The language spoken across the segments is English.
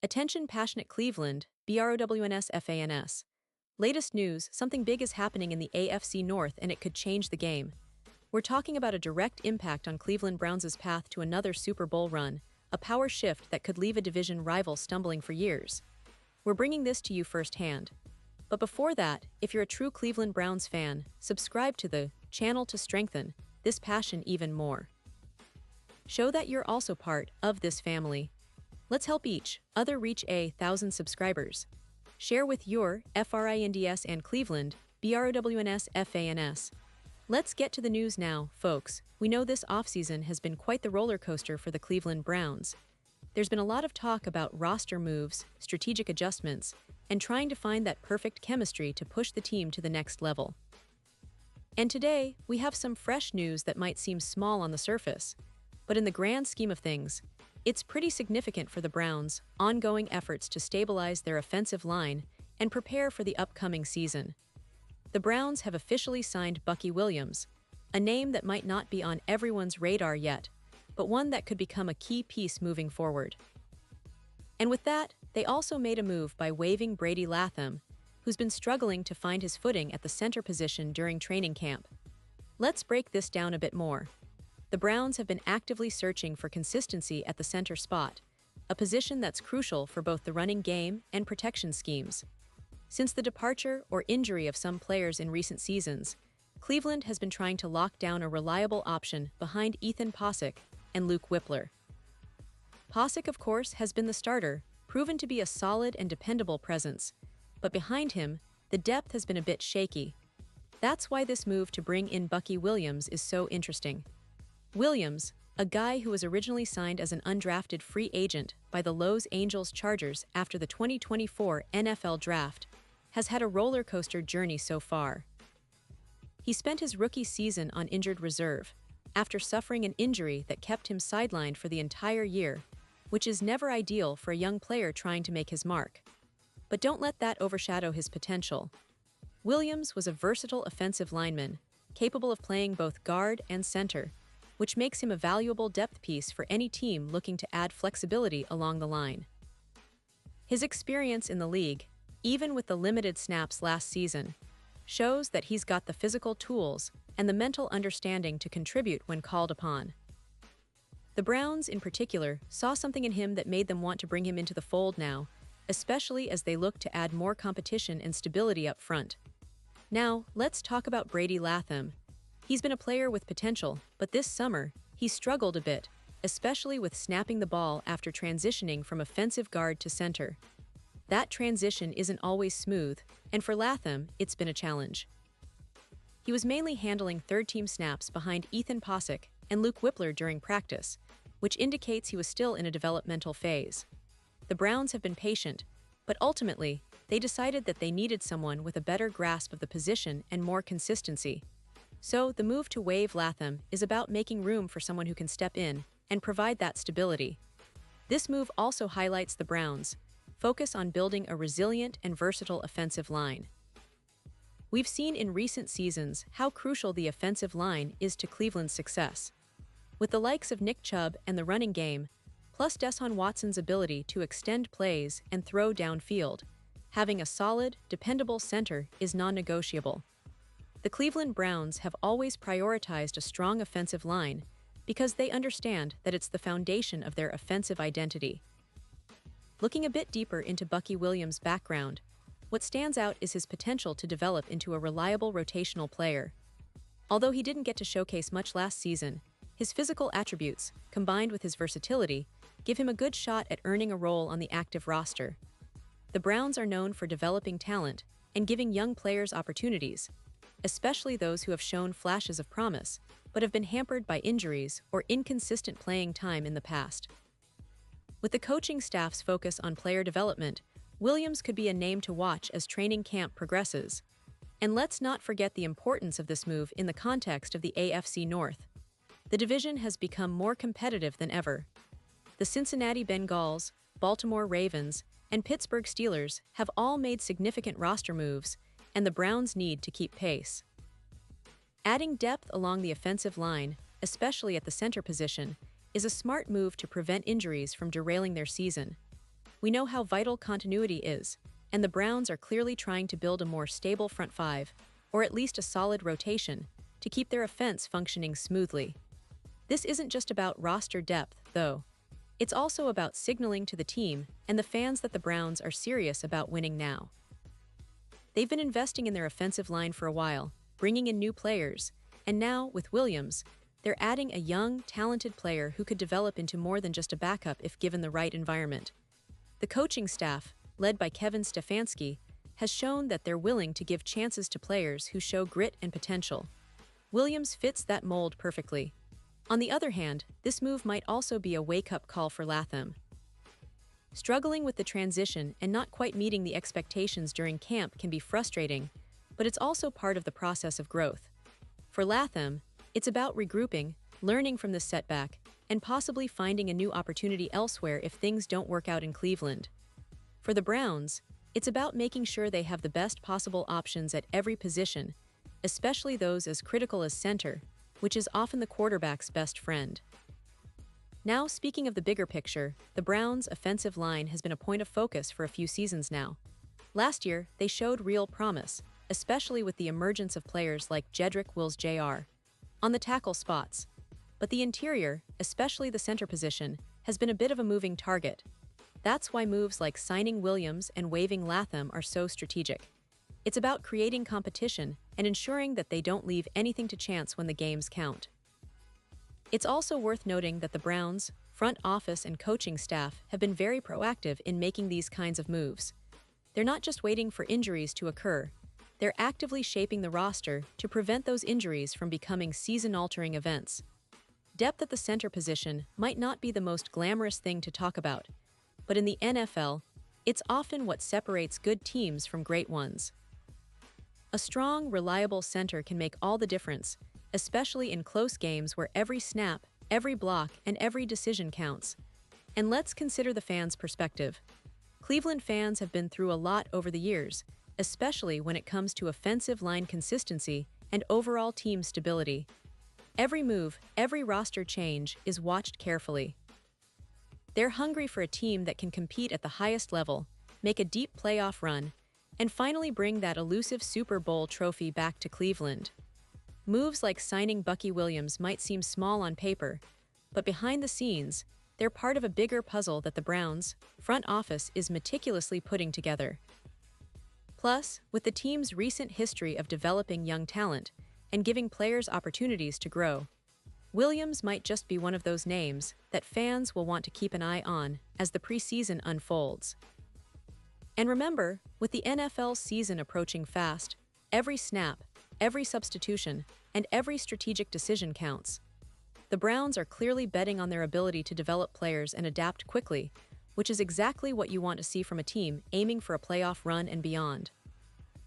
Attention passionate Cleveland, Browns fans. Latest news, something big is happening in the AFC North and it could change the game. We're talking about a direct impact on Cleveland Browns' path to another Super Bowl run, a power shift that could leave a division rival stumbling for years. We're bringing this to you firsthand. But before that, if you're a true Cleveland Browns fan, subscribe to the channel to strengthen this passion even more. Show that you're also part of this family. Let's help each other reach 1,000 subscribers. Share with your friends and Cleveland, Browns fans. Let's get to the news now, folks. We know this offseason has been quite the roller coaster for the Cleveland Browns. There's been a lot of talk about roster moves, strategic adjustments, and trying to find that perfect chemistry to push the team to the next level. And today, we have some fresh news that might seem small on the surface, but in the grand scheme of things, it's pretty significant for the Browns' ongoing efforts to stabilize their offensive line and prepare for the upcoming season. The Browns have officially signed Bucky Williams, a name that might not be on everyone's radar yet, but one that could become a key piece moving forward. And with that, they also made a move by waiving Brady Latham, who's been struggling to find his footing at the center position during training camp. Let's break this down a bit more. The Browns have been actively searching for consistency at the center spot, a position that's crucial for both the running game and protection schemes. Since the departure or injury of some players in recent seasons, Cleveland has been trying to lock down a reliable option behind Ethan Pocic and Luke Whippler. Pocic, of course, has been the starter, proven to be a solid and dependable presence, but behind him, the depth has been a bit shaky. That's why this move to bring in Bucky Williams is so interesting. Williams, a guy who was originally signed as an undrafted free agent by the Los Angeles Chargers after the 2024 NFL Draft, has had a roller coaster journey so far. He spent his rookie season on injured reserve, after suffering an injury that kept him sidelined for the entire year, which is never ideal for a young player trying to make his mark. But don't let that overshadow his potential. Williams was a versatile offensive lineman, capable of playing both guard and center, which makes him a valuable depth piece for any team looking to add flexibility along the line. His experience in the league, even with the limited snaps last season, shows that he's got the physical tools and the mental understanding to contribute when called upon. The Browns, in particular, saw something in him that made them want to bring him into the fold now, especially as they look to add more competition and stability up front. Now, let's talk about Brady Latham. He's been a player with potential, but this summer, he struggled a bit, especially with snapping the ball after transitioning from offensive guard to center. That transition isn't always smooth, and for Latham, it's been a challenge. He was mainly handling third-team snaps behind Ethan Pocic and Luke Whippler during practice, which indicates he was still in a developmental phase. The Browns have been patient, but ultimately, they decided that they needed someone with a better grasp of the position and more consistency. So, the move to waive Latham is about making room for someone who can step in and provide that stability. This move also highlights the Browns' focus on building a resilient and versatile offensive line. We've seen in recent seasons how crucial the offensive line is to Cleveland's success. With the likes of Nick Chubb and the running game, plus Deshaun Watson's ability to extend plays and throw downfield, having a solid, dependable center is non-negotiable. The Cleveland Browns have always prioritized a strong offensive line because they understand that it's the foundation of their offensive identity. Looking a bit deeper into Bucky Williams' background, what stands out is his potential to develop into a reliable rotational player. Although he didn't get to showcase much last season, his physical attributes, combined with his versatility, give him a good shot at earning a role on the active roster. The Browns are known for developing talent and giving young players opportunities, especially those who have shown flashes of promise, but have been hampered by injuries or inconsistent playing time in the past. With the coaching staff's focus on player development, Williams could be a name to watch as training camp progresses. And let's not forget the importance of this move in the context of the AFC North. The division has become more competitive than ever. The Cincinnati Bengals, Baltimore Ravens, and Pittsburgh Steelers have all made significant roster moves, and the Browns need to keep pace. Adding depth along the offensive line, especially at the center position, is a smart move to prevent injuries from derailing their season. We know how vital continuity is, and the Browns are clearly trying to build a more stable front five, or at least a solid rotation, to keep their offense functioning smoothly. This isn't just about roster depth, though. It's also about signaling to the team and the fans that the Browns are serious about winning now. They've been investing in their offensive line for a while, bringing in new players, and now, with Williams, they're adding a young, talented player who could develop into more than just a backup if given the right environment. The coaching staff, led by Kevin Stefanski, has shown that they're willing to give chances to players who show grit and potential. Williams fits that mold perfectly. On the other hand, this move might also be a wake-up call for Latham. Struggling with the transition and not quite meeting the expectations during camp can be frustrating, but it's also part of the process of growth. For Latham, it's about regrouping, learning from this setback, and possibly finding a new opportunity elsewhere if things don't work out in Cleveland. For the Browns, it's about making sure they have the best possible options at every position, especially those as critical as center, which is often the quarterback's best friend. Now, speaking of the bigger picture, the Browns' offensive line has been a point of focus for a few seasons now. Last year, they showed real promise, especially with the emergence of players like Jedrick Wills Jr. on the tackle spots. But the interior, especially the center position, has been a bit of a moving target. That's why moves like signing Williams and waiving Latham are so strategic. It's about creating competition and ensuring that they don't leave anything to chance when the games count. It's also worth noting that the Browns' front office and coaching staff have been very proactive in making these kinds of moves. They're not just waiting for injuries to occur, they're actively shaping the roster to prevent those injuries from becoming season-altering events. Depth at the center position might not be the most glamorous thing to talk about, but in the NFL, it's often what separates good teams from great ones. A strong, reliable center can make all the difference, especially in close games where every snap, every block, and every decision counts. And let's consider the fans' perspective. Cleveland fans have been through a lot over the years, especially when it comes to offensive line consistency and overall team stability. Every move, every roster change is watched carefully. They're hungry for a team that can compete at the highest level, make a deep playoff run, and finally bring that elusive Super Bowl trophy back to Cleveland. Moves like signing Bucky Williams might seem small on paper, but behind the scenes, they're part of a bigger puzzle that the Browns' front office is meticulously putting together. Plus, with the team's recent history of developing young talent and giving players opportunities to grow, Williams might just be one of those names that fans will want to keep an eye on as the preseason unfolds. And remember, with the NFL season approaching fast, every snap, every substitution, and every strategic decision counts. The Browns are clearly betting on their ability to develop players and adapt quickly, which is exactly what you want to see from a team aiming for a playoff run and beyond.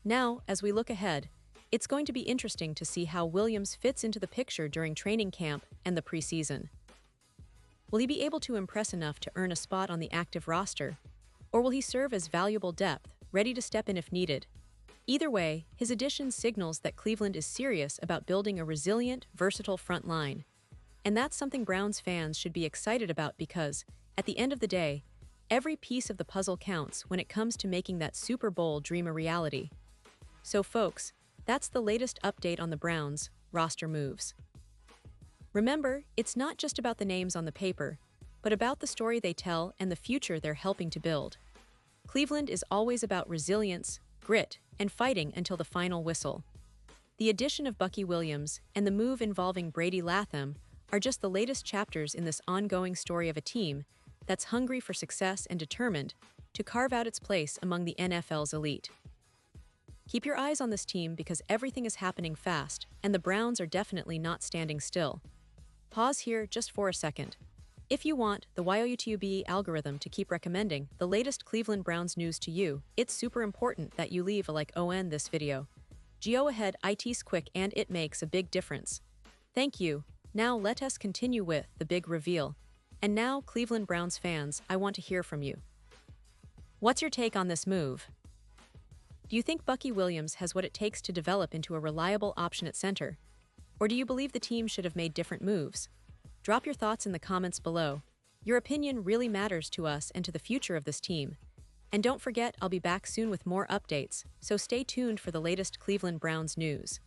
Now, as we look ahead, it's going to be interesting to see how Williams fits into the picture during training camp and the preseason. Will he be able to impress enough to earn a spot on the active roster? Or will he serve as valuable depth, ready to step in if needed? Either way, his addition signals that Cleveland is serious about building a resilient, versatile front line. And that's something Browns fans should be excited about because, at the end of the day, every piece of the puzzle counts when it comes to making that Super Bowl dream a reality. So folks, that's the latest update on the Browns' roster moves. Remember, it's not just about the names on the paper, but about the story they tell and the future they're helping to build. Cleveland is always about resilience, grit, and fighting until the final whistle. The addition of Bucky Williams and the move involving Brady Latham are just the latest chapters in this ongoing story of a team that's hungry for success and determined to carve out its place among the NFL's elite. Keep your eyes on this team because everything is happening fast, and the Browns are definitely not standing still. Pause here just for a second. If you want the YouTube algorithm to keep recommending the latest Cleveland Browns news to you, it's super important that you leave a like on this video. Go ahead, it's quick and it makes a big difference. Thank you. Now let us continue with the big reveal. And now, Cleveland Browns fans, I want to hear from you. What's your take on this move? Do you think Bucky Williams has what it takes to develop into a reliable option at center? Or do you believe the team should have made different moves? Drop your thoughts in the comments below. Your opinion really matters to us and to the future of this team. And don't forget, I'll be back soon with more updates, so stay tuned for the latest Cleveland Browns news.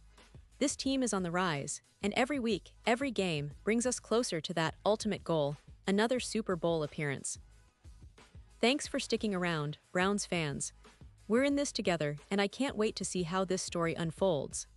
This team is on the rise, and every week, every game, brings us closer to that ultimate goal, another Super Bowl appearance. Thanks for sticking around, Browns fans. We're in this together, and I can't wait to see how this story unfolds.